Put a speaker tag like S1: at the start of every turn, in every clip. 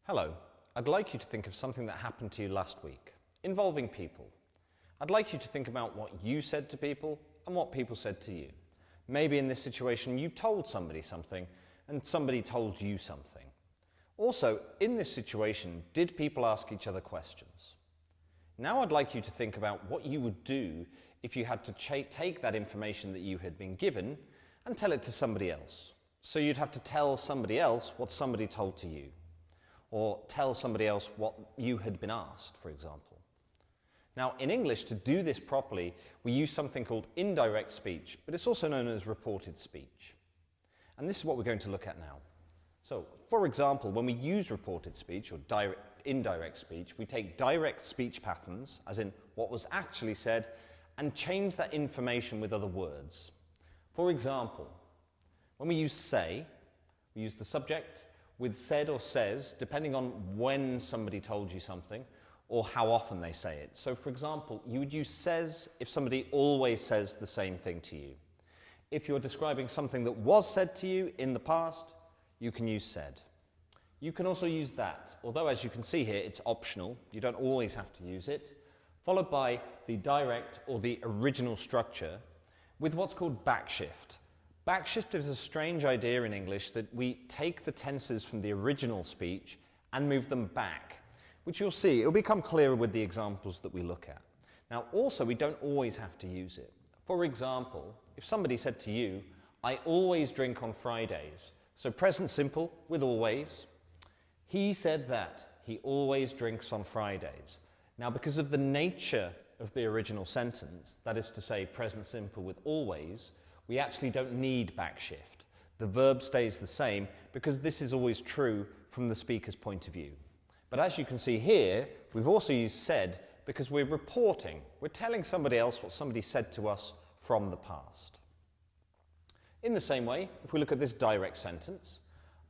S1: Hello, I'd like you to think of something that happened to you last week, involving people. I'd like you to think about what you said to people and what people said to you. Maybe in this situation you told somebody something and somebody told you something. Also, in this situation, did people ask each other questions? Now I'd like you to think about what you would do if you had to take that information that you had been given and tell it to somebody else. So you'd have to tell somebody else what somebody told to you, or tell somebody else what you had been asked, for example. Now, in English, to do this properly, we use something called indirect speech, but it's also known as reported speech. And this is what we're going to look at now. So, for example, when we use reported speech or indirect speech, we take direct speech patterns, as in what was actually said, and change that information with other words. For example, when we use say, we use the subject with said or says, depending on when somebody told you something or how often they say it. So, for example, you would use says if somebody always says the same thing to you. If you're describing something that was said to you in the past, you can use said. You can also use that, although as you can see here, it's optional. You don't always have to use it, followed by the direct or the original structure with what's called backshift. Backshift is a strange idea in English that we take the tenses from the original speech and move them back, which you'll see, it'll become clearer with the examples that we look at. Now, also, we don't always have to use it. For example, if somebody said to you, "I always drink on Fridays," so present simple with always. He said that he always drinks on Fridays. Now, because of the nature of the original sentence, that is to say present simple with always, we actually don't need backshift. The verb stays the same because this is always true from the speaker's point of view. But as you can see here, we've also used said because we're reporting. We're telling somebody else what somebody said to us from the past. In the same way, if we look at this direct sentence,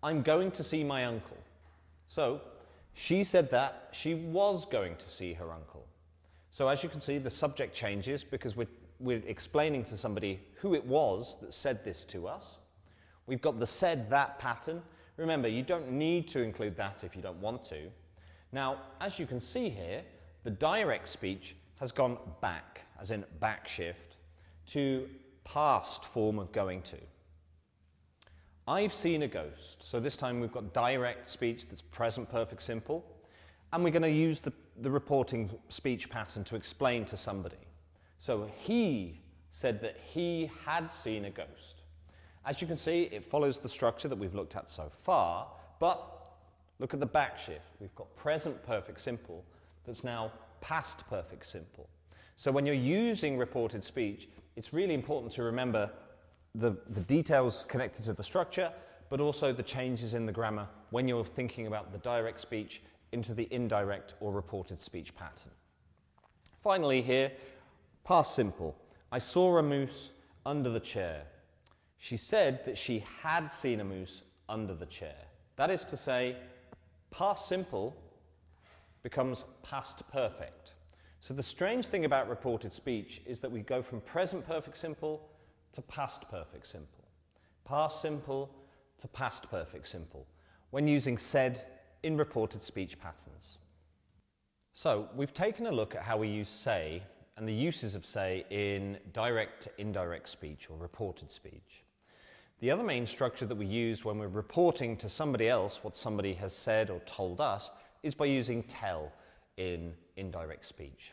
S1: I'm going to see my uncle. So, she said that she was going to see her uncle. So as you can see, the subject changes because we're explaining to somebody who it was that said this to us. We've got the said that pattern. Remember, you don't need to include that if you don't want to. Now, as you can see here, the direct speech has gone back, as in backshift, to past form of going to. I've seen a ghost. So this time we've got direct speech that's present perfect simple, and we're going to use the reporting speech pattern to explain to somebody. So he said that he had seen a ghost. As you can see, it follows the structure that we've looked at so far, but look at the backshift. We've got present perfect simple that's now past perfect simple. So when you're using reported speech, it's really important to remember the details connected to the structure, but also the changes in the grammar when you're thinking about the direct speech into the indirect or reported speech pattern. Finally here, past simple. I saw a moose under the chair. She said that she had seen a moose under the chair. That is to say, past simple becomes past perfect. So the strange thing about reported speech is that we go from present perfect simple to past perfect simple. Past simple to past perfect simple when using said in reported speech patterns. So we've taken a look at how we use say and the uses of say in direct to indirect speech or reported speech. The other main structure that we use when we're reporting to somebody else what somebody has said or told us is by using tell in indirect speech.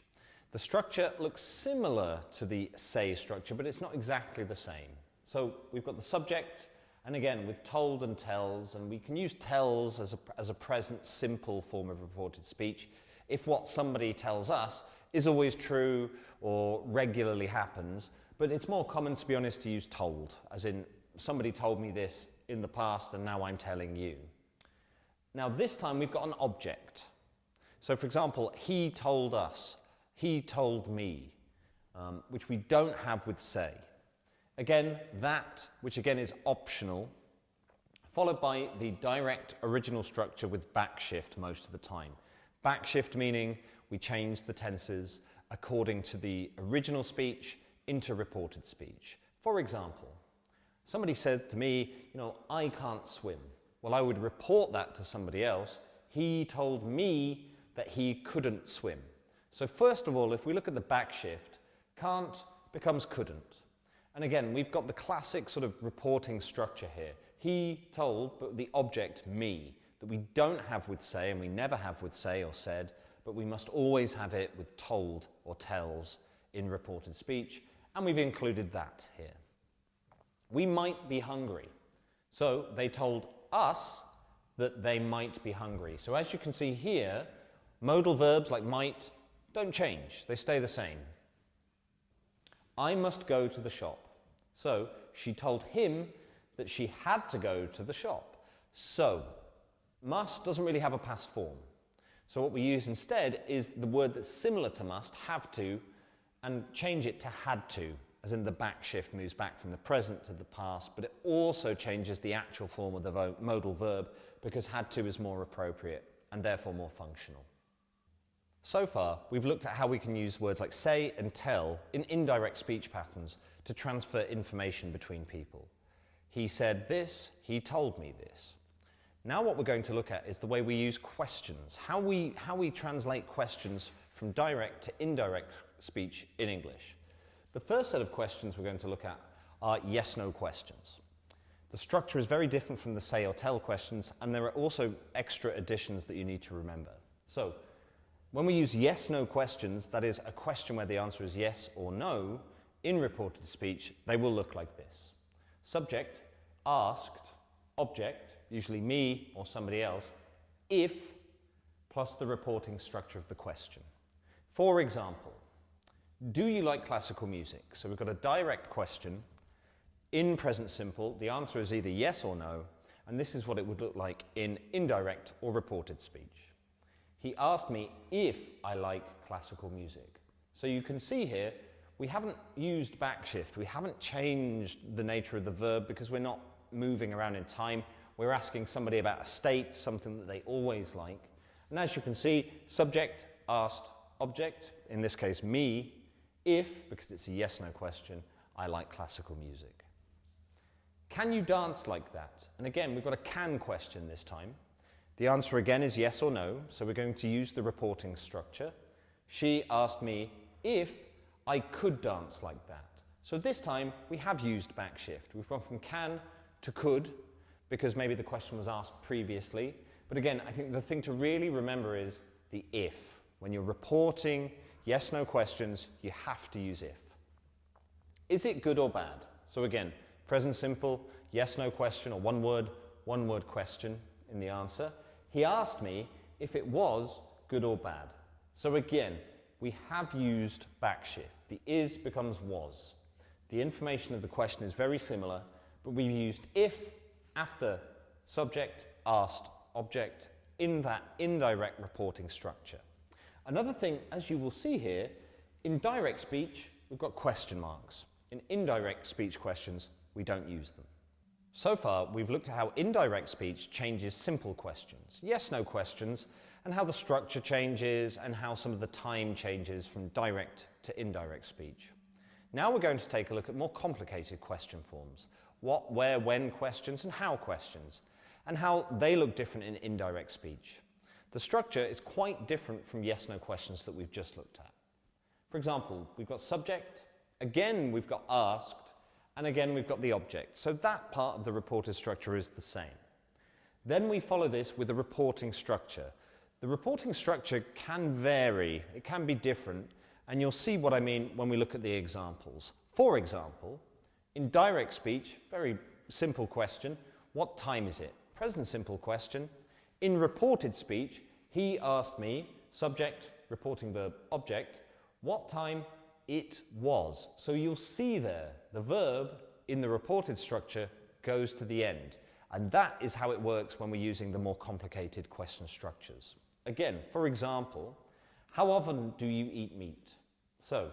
S1: The structure looks similar to the say structure, but it's not exactly the same. So we've got the subject, and again with told and tells, and we can use tells as a present simple form of reported speech if what somebody tells us is always true or regularly happens, but it's more common, to be honest, to use told, as in somebody told me this in the past and now I'm telling you. Now this time we've got an object. So for example, he told us, he told me, which we don't have with say. Again, that, which again is optional, followed by the direct original structure with backshift most of the time. Backshift meaning we change the tenses according to the original speech into reported speech. For example, somebody said to me, I can't swim. Well, I would report that to somebody else. He told me that he couldn't swim. So first of all, if we look at the back shift, can't becomes couldn't. And again, we've got the classic sort of reporting structure here. He told, but the object me, that we don't have with say, and we never have with say or said, but we must always have it with told or tells in reported speech, and we've included that here. We might be hungry. So they told us that they might be hungry. So as you can see here, modal verbs like might don't change. They stay the same. I must go to the shop. So she told him that she had to go to the shop. So must doesn't really have a past form. So what we use instead is the word that's similar to must, have to, and change it to had to, as in the back shift moves back from the present to the past, but it also changes the actual form of the modal verb because had to is more appropriate and therefore more functional. So far, we've looked at how we can use words like say and tell in indirect speech patterns to transfer information between people. He said this, he told me this. Now what we're going to look at is the way we use questions, how we translate questions from direct to indirect speech in English. The first set of questions we're going to look at are yes-no questions. The structure is very different from the say or tell questions, and there are also extra additions that you need to remember. So, when we use yes-no questions, that is a question where the answer is yes or no, in reported speech, they will look like this. Subject, asked, object, usually me or somebody else, if, plus the reporting structure of the question. For example, do you like classical music? So we've got a direct question. In present simple, the answer is either yes or no, and this is what it would look like in indirect or reported speech. He asked me if I like classical music. So you can see here, we haven't used backshift. We haven't changed the nature of the verb because we're not moving around in time. We're asking somebody about a state, something that they always like. And as you can see, subject, asked, object, in this case me, if, because it's a yes-no question, I like classical music. Can you dance like that? And again, we've got a can question this time. The answer again is yes or no, so we're going to use the reporting structure. She asked me if I could dance like that. So this time we have used backshift. We've gone from can to could, because maybe the question was asked previously. But again, I think the thing to really remember is the if. When you're reporting yes-no questions, you have to use if. Is it good or bad? So again, present simple, yes-no question, or one-word question in the answer. He asked me if it was good or bad. So again, we have used backshift. The is becomes was. The information of the question is very similar, but we've used if after subject, asked, object in that indirect reporting structure. Another thing, as you will see here, in direct speech, we've got question marks. In indirect speech questions, we don't use them. So far, we've looked at how indirect speech changes simple questions, yes-no questions, and how the structure changes and how some of the time changes from direct to indirect speech. Now we're going to take a look at more complicated question forms, what, where, when questions and how questions, and how they look different in indirect speech. The structure is quite different from yes-no questions that we've just looked at. For example, we've got subject, again we've got asked, and again we've got the object. So that part of the reported structure is the same. Then we follow this with a reporting structure. The reporting structure can vary, it can be different, and you'll see what I mean when we look at the examples. For example, in direct speech, very simple question, what time is it? Present simple question. In reported speech, he asked me, subject, reporting verb, object, what time it was. So you'll see there, the verb in the reported structure goes to the end. And that is how it works when we're using the more complicated question structures. Again, for example, how often do you eat meat? So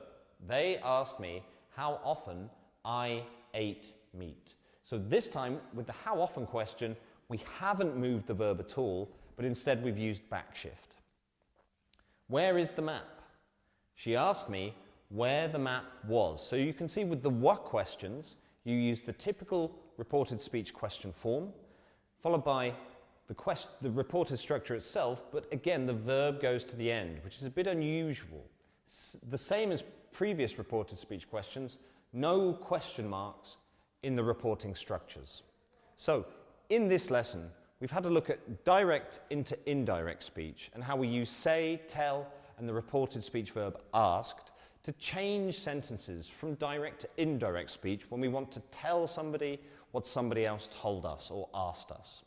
S1: they asked me how often I ate meat. So this time, with the how often question, we haven't moved the verb at all, but instead we've used backshift. Where is the map? She asked me where the map was. So you can see with the what questions, you use the typical reported speech question form, followed by the reported structure itself, but again, the verb goes to the end, which is a bit unusual. The same as previous reported speech questions, no question marks in the reporting structures. So, in this lesson, we've had a look at direct into indirect speech and how we use say, tell, and the reported speech verb asked to change sentences from direct to indirect speech when we want to tell somebody what somebody else told us or asked us.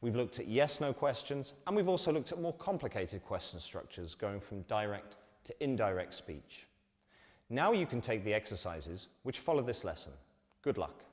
S1: We've looked at yes-no questions, and we've also looked at more complicated question structures going from direct to indirect speech. Now you can take the exercises which follow this lesson. Good luck.